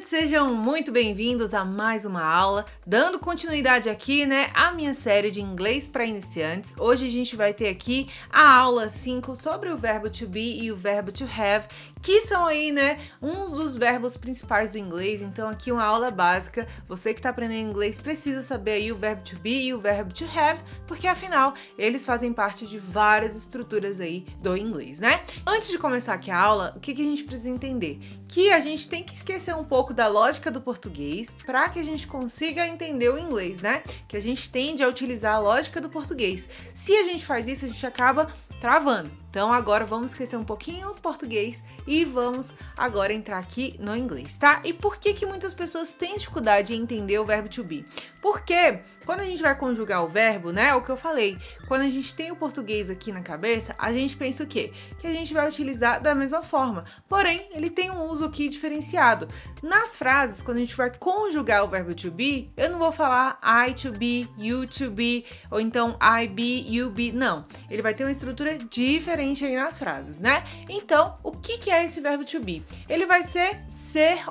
estudantes, sejam muito bem-vindos a mais uma aula, dando continuidade aqui, à minha série de inglês para iniciantes. Hoje a gente vai ter aqui a aula 5 sobre o verbo to be e o verbo to have, que são aí, uns dos verbos principais do inglês. Então aqui uma aula básica, você que está aprendendo inglês precisa saber aí o verbo to be e o verbo to have, porque afinal eles fazem parte de várias estruturas aí do inglês, Antes de começar aqui a aula, o que a gente precisa entender? Que a gente tem que esquecer um pouco da lógica do português para que a gente consiga entender o inglês, Que a gente tende a utilizar a lógica do português. Se a gente faz isso, a gente acaba travando. Então agora vamos esquecer um pouquinho do português e vamos agora entrar aqui no inglês, tá? E por que muitas pessoas têm dificuldade em entender o verbo to be? Porque quando a gente vai conjugar o verbo, é o que eu falei, quando a gente tem o português aqui na cabeça, a gente pensa o quê? Que a gente vai utilizar da mesma forma, porém, ele tem um uso aqui diferenciado. Nas frases, quando a gente vai conjugar o verbo to be, eu não vou falar I to be, you to be, ou então I be, you be, não. Ele vai ter uma estrutura diferente aí nas frases, Então, o que é esse verbo to be? Ele vai ser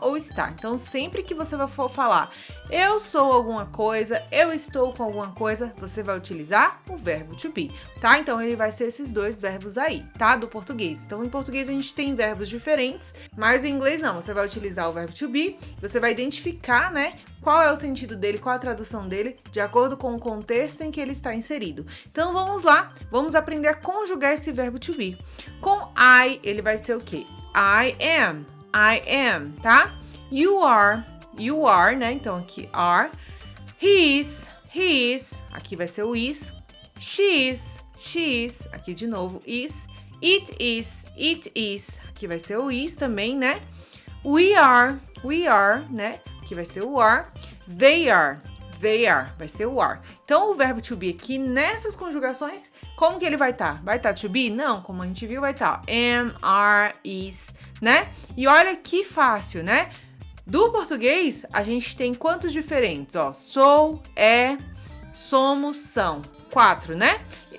ou estar. Então, sempre que você for falar eu sou alguma coisa, eu estou com alguma coisa, você vai utilizar o verbo to be, tá? Então, ele vai ser esses dois verbos aí, tá? Do português. Então, em português a gente tem verbos diferentes, mas em inglês não. Você vai utilizar o verbo to be, você vai identificar, qual é o sentido dele, qual a tradução dele, de acordo com o contexto em que ele está inserido. Então, vamos lá, vamos aprender a conjugar esse verbo to be. Com I, ele vai ser o quê? I am, tá? You are, Então, aqui, are. He is, aqui vai ser o is. She is, aqui de novo, is. It is, aqui vai ser o is também, We are, Aqui vai ser o are. They are, vai ser o are. Então, o verbo to be aqui, nessas conjugações, como que ele vai estar? Vai estar to be? Não, como a gente viu, vai estar am, are, is, E olha que fácil, Do português, a gente tem quantos diferentes? Sou, é, somos, são. 4,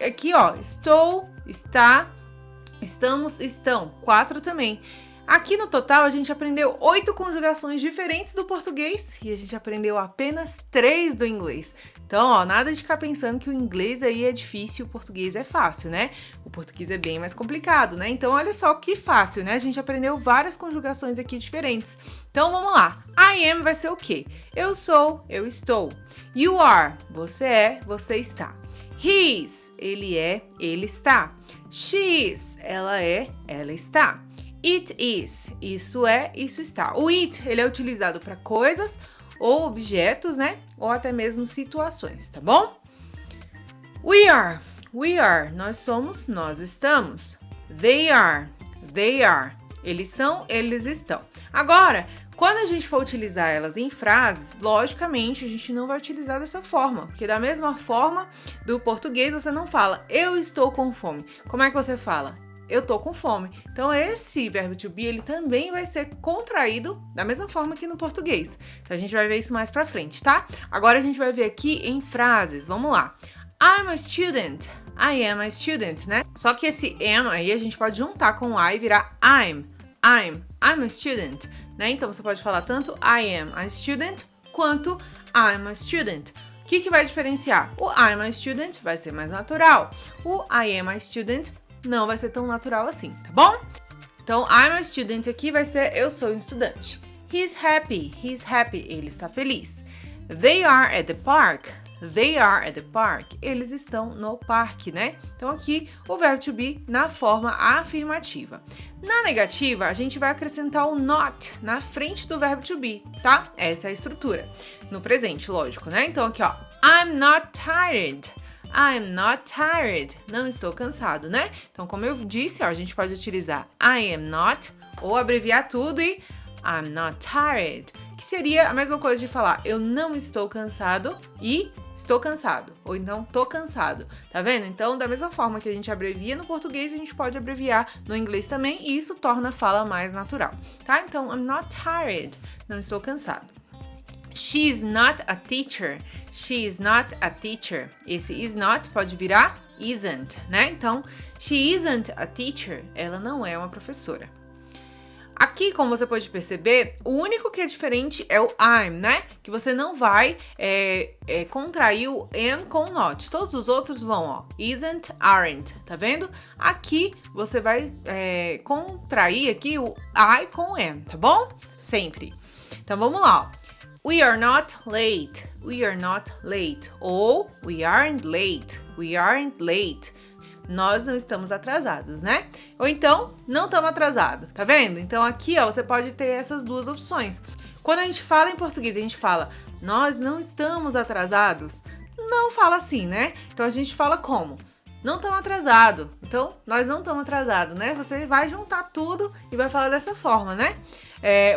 Aqui, estou, está, estamos, estão. 4 também. Aqui no total, a gente aprendeu 8 conjugações diferentes do português e a gente aprendeu apenas 3 do inglês. Então, nada de ficar pensando que o inglês aí é difícil e o português é fácil, O português é bem mais complicado, Então, olha só que fácil, A gente aprendeu várias conjugações aqui diferentes. Então, vamos lá. I am vai ser o quê? Eu sou, eu estou. You are, você é, você está. He is, ele é, ele está. She is, ela é, ela está. It is, isso é, isso está. O it, ele é utilizado para coisas ou objetos, Ou até mesmo situações, tá bom? We are, nós somos, nós estamos. They are, eles são, eles estão. Agora, quando a gente for utilizar elas em frases, logicamente a gente não vai utilizar dessa forma, porque da mesma forma do português você não fala eu estou com fome. Como é que você fala? Eu tô com fome. Então, esse verbo to be, ele também vai ser contraído da mesma forma que no português. Então, a gente vai ver isso mais pra frente, tá? Agora, a gente vai ver aqui em frases. Vamos lá. I'm a student. I am a student, Só que esse am aí, a gente pode juntar com I e virar I'm a student, Então, você pode falar tanto I am a student, quanto I'm a student. O que vai diferenciar? O I'm a student vai ser mais natural. O I am a student não vai ser tão natural assim, tá bom? Então, I'm a student aqui vai ser eu sou um estudante. He's happy, ele está feliz. They are at the park, eles estão no parque, Então, aqui, o verbo to be na forma afirmativa. Na negativa, a gente vai acrescentar o not na frente do verbo to be, tá? Essa é a estrutura. No presente, lógico, Então, aqui, I'm not tired. I'm not tired. Não estou cansado, Então, como eu disse, a gente pode utilizar I am not ou abreviar tudo e I'm not tired, que seria a mesma coisa de falar eu não estou cansado e estou cansado, ou então tô cansado, tá vendo? Então, da mesma forma que a gente abrevia no português, a gente pode abreviar no inglês também e isso torna a fala mais natural, tá? Então, I'm not tired, não estou cansado. She is not a teacher. Esse is not pode virar isn't, Então, she isn't a teacher. Ela não é uma professora. Aqui, como você pode perceber, o único que é diferente é o I'm, né? Que você não vai contrair o am com o not. Todos os outros vão, ó, isn't, aren't, tá vendo? Aqui, você vai contrair aqui o I com o am, tá bom? Sempre. Então, vamos lá, ó. We are not late. We are not late. Ou we aren't late. We aren't late. Nós não estamos atrasados, né? Ou então, não estamos atrasados, tá vendo? Então aqui, ó, você pode ter essas duas opções. Quando a gente fala em português, a gente fala, nós não estamos atrasados. Não fala assim, né? Então a gente fala como? Não estamos atrasados. Então, nós não estamos atrasados, né? Você vai juntar tudo e vai falar dessa forma, né?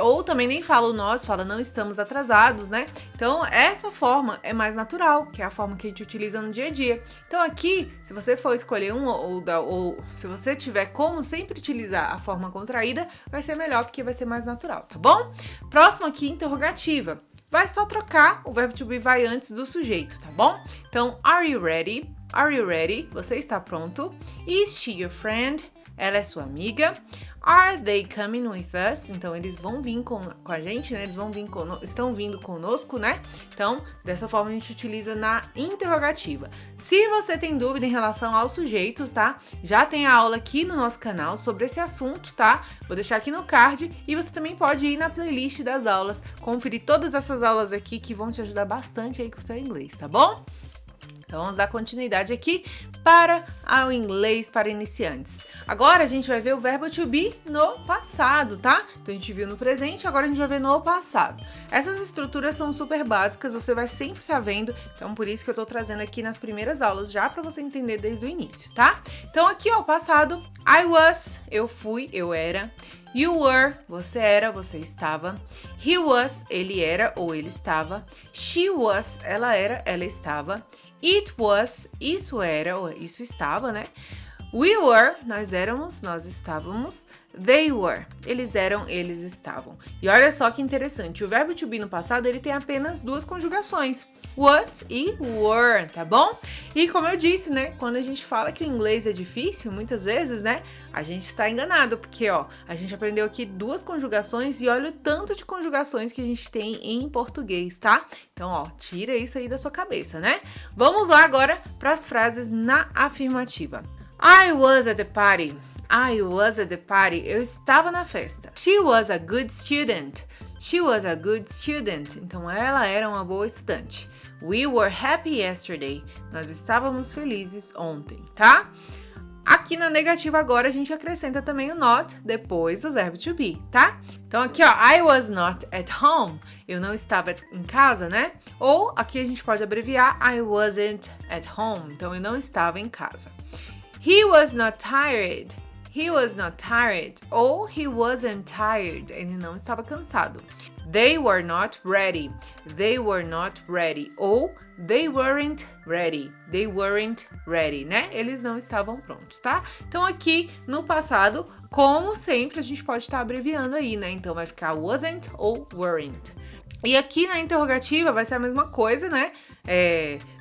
Ou também nem fala o nós, fala não estamos atrasados, né? Então, essa forma é mais natural, que é a forma que a gente utiliza no dia a dia. Então, aqui, se você for escolher um ou se você tiver como sempre utilizar a forma contraída, vai ser melhor, porque vai ser mais natural, tá bom? Próximo aqui, interrogativa. Vai só trocar, o verbo to be vai antes do sujeito, tá bom? Então, are you ready? Are you ready? Você está pronto? Is she your friend? Ela é sua amiga. Are they coming with us? Então, eles vão vir com a gente, né? Eles vão vir estão vindo conosco, né? Então, dessa forma a gente utiliza na interrogativa. Se você tem dúvida em relação aos sujeitos, tá? Já tem a aula aqui no nosso canal sobre esse assunto, tá? Vou deixar aqui no card e você também pode ir na playlist das aulas, conferir todas essas aulas aqui que vão te ajudar bastante aí com o seu inglês, tá bom? Então, vamos dar continuidade aqui para o inglês para iniciantes. Agora, a gente vai ver o verbo to be no passado, tá? Então, a gente viu no presente, agora a gente vai ver no passado. Essas estruturas são super básicas, você vai sempre estar vendo, então por isso que eu tô trazendo aqui nas primeiras aulas, já para você entender desde o início, tá? Então, aqui, ó, o passado, I was, eu fui, eu era. You were, você era, você estava. He was, ele era ou ele estava. She was, ela era, ela estava. It was, isso era, ou isso estava, né? We were, nós éramos, nós estávamos. They were, eles eram, eles estavam. E olha só que interessante, o verbo to be no passado, ele tem apenas duas conjugações. Was e were, tá bom? E como eu disse, né, quando a gente fala que o inglês é difícil, muitas vezes, né, a gente está enganado, porque, ó, a gente aprendeu aqui duas conjugações e olha o tanto de conjugações que a gente tem em português, tá? Então, ó, tira isso aí da sua cabeça, né? Vamos lá agora para as frases na afirmativa. I was at the party. I was at the party. Eu estava na festa. She was a good student. She was a good student. Então, ela era uma boa estudante. We were happy yesterday. Nós estávamos felizes ontem, tá? Aqui na negativa agora a gente acrescenta também o not depois do verbo to be, tá? Então aqui, ó, I was not at home. Eu não estava em casa, né? Ou aqui a gente pode abreviar I wasn't at home. Então eu não estava em casa. He was not tired. He was not tired. Ou he wasn't tired. Ele não estava cansado. They were not ready. They were not ready. Ou they weren't ready. They weren't ready, né? Eles não estavam prontos, tá? Então aqui no passado, como sempre, a gente pode estar abreviando aí, né? Então vai ficar wasn't ou weren't. E aqui na interrogativa vai ser a mesma coisa, né?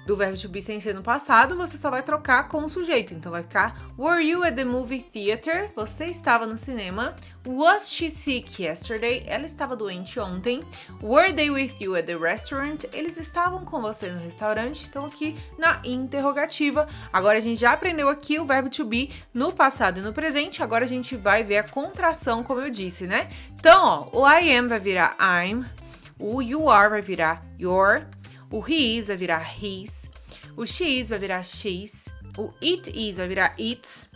Do verbo to be sem ser no passado, você só vai trocar com o sujeito. Então vai ficar Were you at the movie theater? Você estava no cinema. Was she sick yesterday? Ela estava doente ontem. Were they with you at the restaurant? Eles estavam com você no restaurante. Então aqui na interrogativa. Agora a gente já aprendeu aqui o verbo to be no passado e no presente. Agora a gente vai ver a contração, como eu disse, né? Então, ó, o I am vai virar I'm. O you are vai virar your. O he is vai virar his. O she is vai virar she's. O it is vai virar its.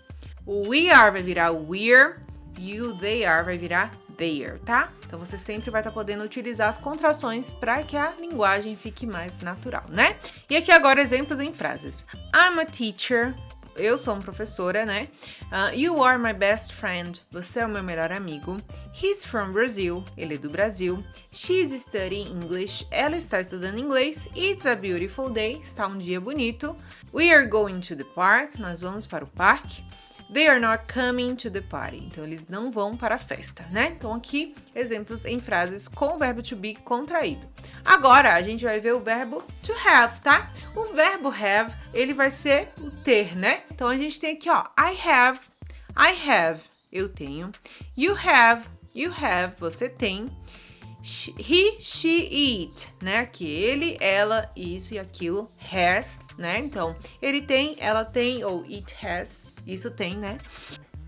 O we are vai virar we're. E o they are vai virar their, tá? Então você sempre vai estar podendo utilizar as contrações para que a linguagem fique mais natural, né? E aqui agora exemplos em frases. I'm a teacher. Eu sou uma professora, né? You are my best friend. Você é o meu melhor amigo. He's from Brazil. Ele é do Brasil. She's studying English. Ela está estudando inglês. It's a beautiful day. Está um dia bonito. We are going to the park. Nós vamos para o parque. They are not coming to the party. Então, eles não vão para a festa, né? Então, aqui, exemplos em frases com o verbo to be contraído. Agora, a gente vai ver o verbo to have, tá? O verbo have, ele vai ser o ter, né? Então, a gente tem aqui, ó, I have, eu tenho. You have, You have, você tem. He, she, it, né? Aqui ele, ela, isso e aquilo. Has, né? Então, ele tem, ela tem, ou it has, isso tem, né?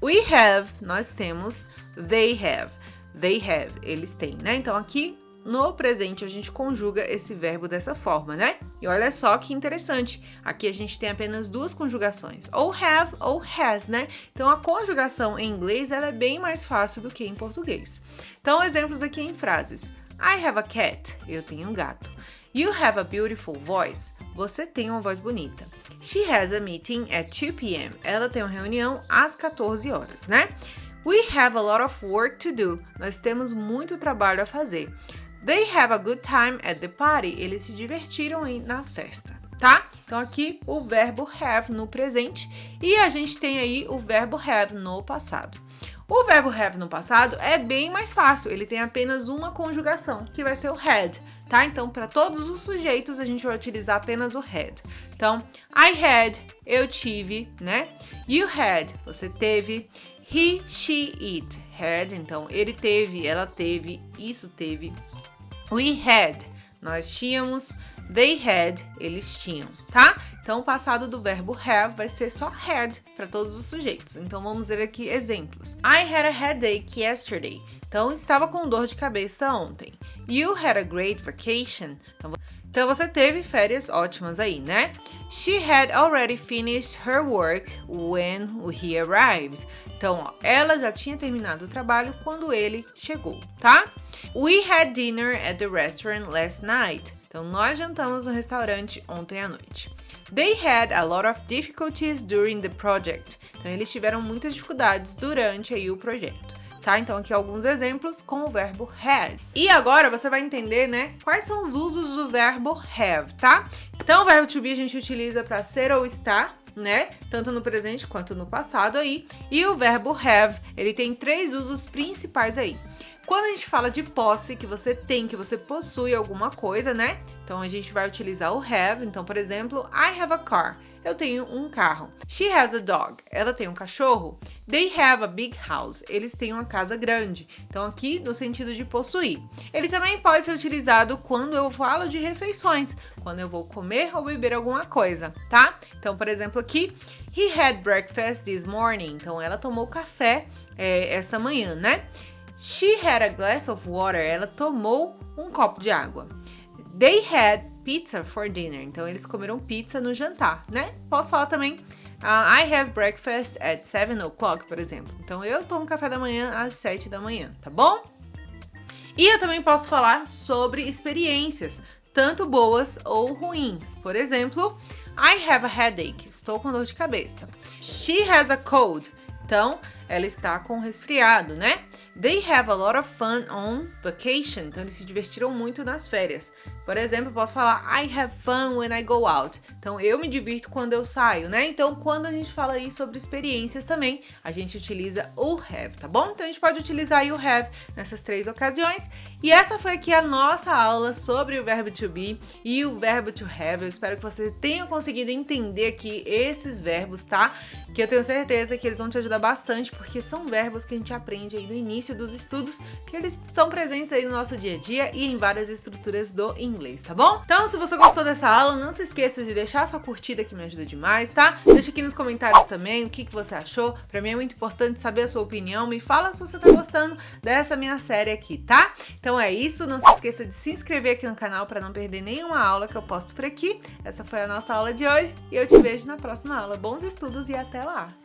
We have, nós temos. They have, eles têm, né? Então, aqui no presente a gente conjuga esse verbo dessa forma, né? E olha só que interessante. Aqui a gente tem apenas duas conjugações, ou have ou has, né? Então, a conjugação em inglês ela é bem mais fácil do que em português. Então, exemplos aqui em frases. I have a cat. Eu tenho um gato. You have a beautiful voice. Você tem uma voz bonita. She has a meeting at 2 p.m. Ela tem uma reunião às 14 horas, né? We have a lot of work to do. Nós temos muito trabalho a fazer. They have a good time at the party. Eles se divertiram na festa, tá? Então aqui o verbo have no presente e a gente tem aí o verbo have no passado. O verbo have no passado é bem mais fácil, ele tem apenas uma conjugação, que vai ser o had, tá? Então, para todos os sujeitos, a gente vai utilizar apenas o had. Então, I had, eu tive, né? You had, você teve. He, she, it, had, então ele teve, ela teve, isso teve. We had, nós tínhamos. They had, eles tinham, tá? Então, o passado do verbo have vai ser só had para todos os sujeitos. Então, vamos ver aqui exemplos. I had a headache yesterday. Então, estava com dor de cabeça ontem. You had a great vacation. Então, você teve férias ótimas aí, né? She had already finished her work when he arrived. Então, ó, ela já tinha terminado o trabalho quando ele chegou, tá? We had dinner at the restaurant last night. Então, nós jantamos no restaurante ontem à noite. They had a lot of difficulties during the project. Então, eles tiveram muitas dificuldades durante aí o projeto, tá? Então, aqui alguns exemplos com o verbo had. E agora você vai entender, né, quais são os usos do verbo have, tá? Então, o verbo to be a gente utiliza para ser ou estar, né? Tanto no presente quanto no passado aí. E o verbo have, ele tem 3 usos principais aí. Quando a gente fala de posse, que você tem, que você possui alguma coisa, né? Então, a gente vai utilizar o have. Então, por exemplo, I have a car. Eu tenho um carro. She has a dog. Ela tem um cachorro. They have a big house. Eles têm uma casa grande. Então, aqui no sentido de possuir. Ele também pode ser utilizado quando eu falo de refeições. Quando eu vou comer ou beber alguma coisa, tá? Então, por exemplo, aqui, he had breakfast this morning. Então, ela tomou café essa manhã, né? She had a glass of water. Ela tomou um copo de água. They had pizza for dinner. Então, eles comeram pizza no jantar, né? Posso falar também, I have breakfast at 7 o'clock, por exemplo. Então, eu tomo café da manhã às 7 da manhã, tá bom? E eu também posso falar sobre experiências, tanto boas ou ruins. Por exemplo, I have a headache. Estou com dor de cabeça. She has a cold. Então, ela está com resfriado, né? They have a lot of fun on vacation. Então, eles se divertiram muito nas férias. Por exemplo, eu posso falar I have fun when I go out. Então, eu me divirto quando eu saio, né? Então, quando a gente fala aí sobre experiências também, a gente utiliza o have, tá bom? Então, a gente pode utilizar aí o have nessas 3 ocasiões. E essa foi aqui a nossa aula sobre o verbo to be e o verbo to have. Eu espero que você tenha conseguido entender aqui esses verbos, tá? Que eu tenho certeza que eles vão te ajudar bastante, porque são verbos que a gente aprende aí no início dos estudos, que eles estão presentes aí no nosso dia a dia e em várias estruturas do inglês, tá bom? Então, se você gostou dessa aula, não se esqueça de deixar sua curtida, que me ajuda demais, tá? Deixa aqui nos comentários também o que você achou. Pra mim é muito importante saber a sua opinião. Me fala se você tá gostando dessa minha série aqui, tá? Então é isso, não se esqueça de se inscrever aqui no canal para não perder nenhuma aula que eu posto por aqui. Essa foi a nossa aula de hoje e eu te vejo na próxima aula. Bons estudos e até lá!